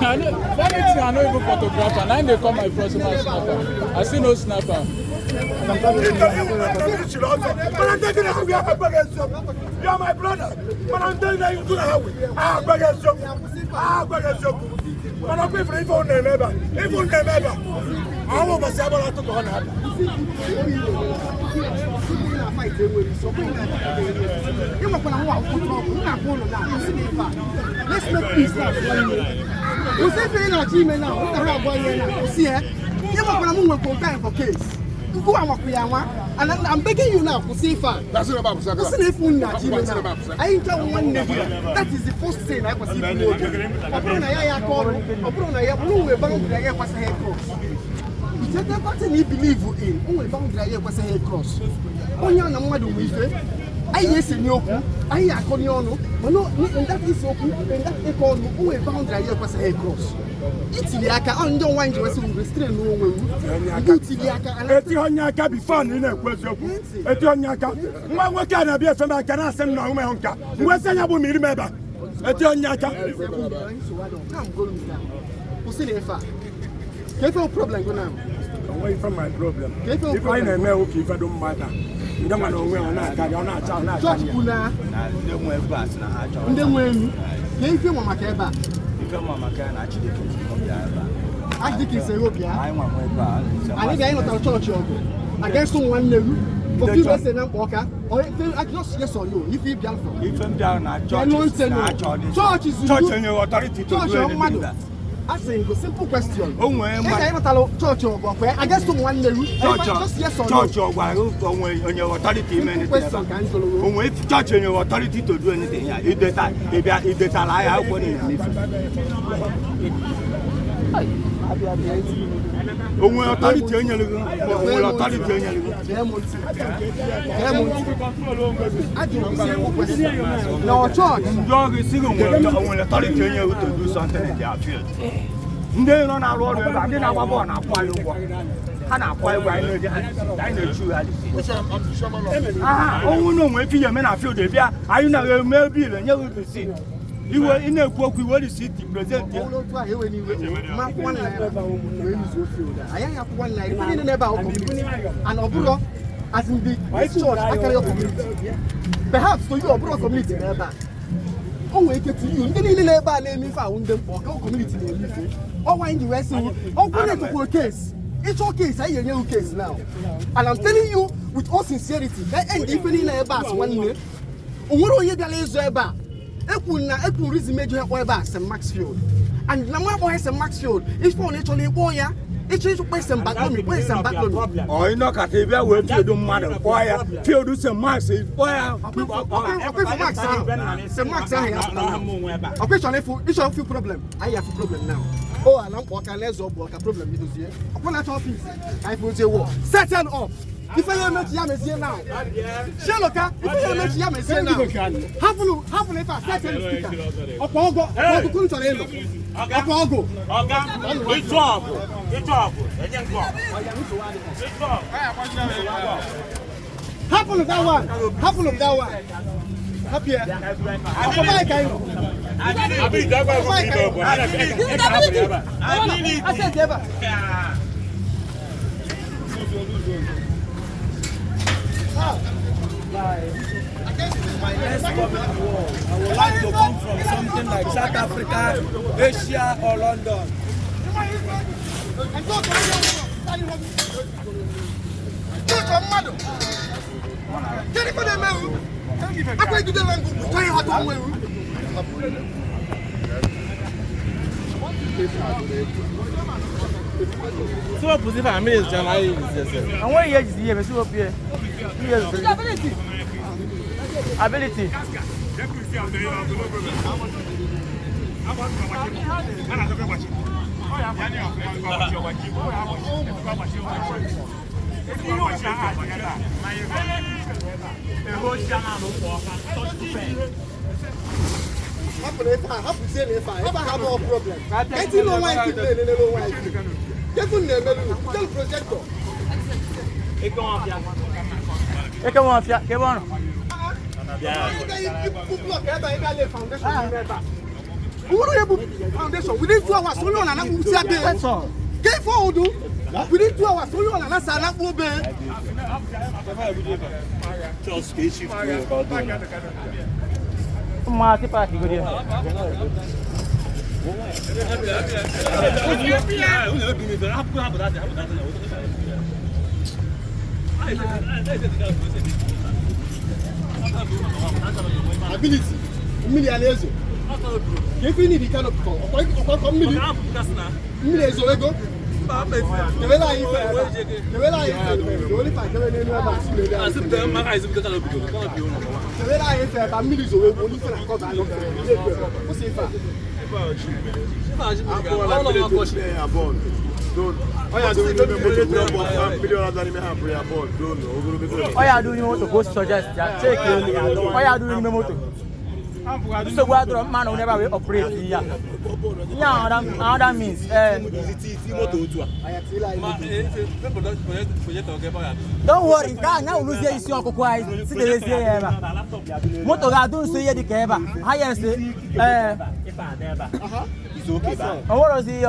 I know even photographer. Now they call my personal snapper. I see no snapper. You are my brother. But I'm telling you, you do not have it. But I'm paying for even the member. Even the member. I want to say about to go on. Let's make peace now. You say for an achievement now. What the hell boy now? See here. You are going to move time for case. Go and I'm begging you now to see far. That's not about that is the first thing I was even believe in. Only boundary was a head cross. Only on a mother with I yes in Yoku, I Aconiono, but no, and that is open, and that echo, only boundary was a head cross. Itiliaka, I don't want you to restrain no way. Itiliaka, and Etihonyaka be fun in a question. Etihonyaka, what can I be a friend? I cannot send no man. What's an able me remember? Etihonyaka, I'm going down. What's in a no problem now. Away from my problem. If I know if I don't matter. You don't know where I'm not. Church Puna, and then when came from Makeba, I think it's a Europe. I think I know church against someone new. For you, let's say, Walker, or I just yes or no. If you down from, if I'm down at church is church and your authority to do. I say a simple question. Oh, I church or I guess someone new. Just yes or no. Church or on your authority, man. If church and your authority to do anything, if they lie, I want it. onwe authority enyere gị onwe authority enyere gị no church ndị si gị onwe authority enyere gị to do something in their field ndị nọ na-arụ ọrụ ebe ndị na-agba bọọlụ na-akwụ anyị ụgwọ ha na-akwụ anyị anyị na-echu ha onwe na onwe efi ya eme na field bịa anyị na-eme biil enye gị receipt iwe ị na-ekwu okwu iwe receipt present ya and oburo as in the church akara your community perhaps to you oburo community never on wake to you ndị niile na-ebe a na-eme ife ahụ ndị mkpọ community na-eme ife ọnwa ndị wee sị ọgwụ na-etokwu case it's okay say you new case now and I'm telling you with all sincerity and ife niile ebe a so nwanne onwere onye bịara ịzụ ebe a ekwu reason meju ekpo ebe a St. Maxfield and na nwa akpọ St. Maxfield ife ọ na-echọ na ịkpọ ya ịchọ St. Bartholomew St. Bartholomew ọ ị nọkata ebe wee fiedu mmadụ kpọọ ya fiedu St. Max kpọọ ya St. Max ahụ ya ọkpịchọ ịchọ few problem anyị have problem now oh ala mkpọ ka na-ezo ọbụ ka problem bidozie ọkpọ na-achọ ọfịs anyị fụzie wọ settle up ife ya emechi ya mezie now sheloka ife ya emechi ya mezie now hapụnụ ife a settle speaker ọkpọ ọgọ ọkụkụ chọrọ ịlụ ọkpọ ọgụ hapụnụ that one Happy. My next comment was I would like to come from something like South Africa, Asia, or London. So what position I mean is January. And what year is the year? So here. Ability. Have more problem. Get you know why people know why. Get you know tell projector. Come on, come on. Foundation within 2 hours. So long, and that's all. Get forward. Within 2 hours. So long, and that's Just issue Mati party go there. Ability. Humiliated. If you need the kind of so what other man will never operate here. Yeah, that means don't worry, now lose your issue of quiet. See the ever. Motor don't say the cable. I say, it's okay. What was the